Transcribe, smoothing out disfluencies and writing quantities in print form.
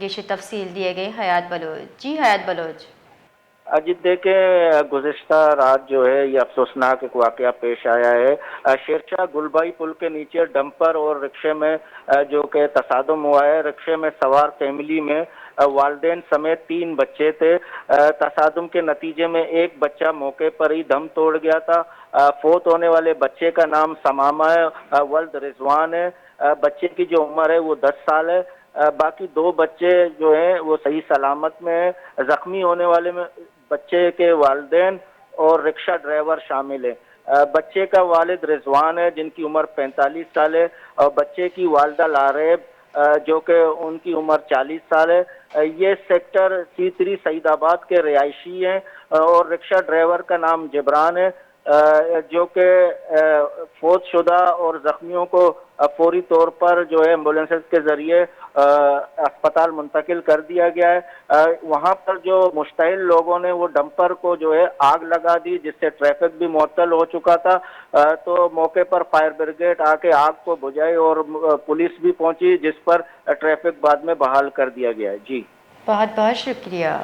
یہ تفصیل دیے گئے حیات بلوچ۔ جی حیات بلوچ۔ جی دیکھیں، گزشتہ رات جو ہے یہ افسوسناک ایک واقعہ پیش آیا ہے۔ شیرشاہ گلبائی پل کے نیچے ڈمپر اور رکشے میں جو کہ تصادم ہوا ہے۔ رکشے میں سوار فیملی میں والدین سمیت 3 بچے تھے۔ تصادم کے نتیجے میں ایک بچہ موقع پر ہی دم توڑ گیا تھا۔ فوت ہونے والے بچے کا نام ثمامہ ہے، ولد رضوان ہے۔ بچے کی جو عمر ہے وہ 10 سال ہے۔ باقی 2 بچے جو ہیں وہ صحیح سلامت میں ہیں۔ زخمی ہونے والے میں بچے کے والدین اور رکشہ ڈرائیور شامل ہیں۔ بچے کا والد رضوان ہے جن کی عمر 45 سال ہے، اور بچے کی والدہ لاریب جو کہ ان کی عمر 40 سال ہے۔ یہ سیکٹر C3 سعید آباد کے رہائشی ہیں، اور رکشہ ڈرائیور کا نام جبران ہے، جو کہ فوت شدہ اور زخمیوں کو فوری طور پر جو ہے ایمبولینسز کے ذریعے اسپتال منتقل کر دیا گیا ہے۔ وہاں پر جو مشتعل لوگوں نے وہ ڈمپر کو جو ہے آگ لگا دی، جس سے ٹریفک بھی معطل ہو چکا تھا۔ تو موقع پر فائر بریگیڈ آ کے آگ کو بجھائی اور پولیس بھی پہنچی، جس پر ٹریفک بعد میں بحال کر دیا گیا ہے۔ جی بہت بہت شکریہ۔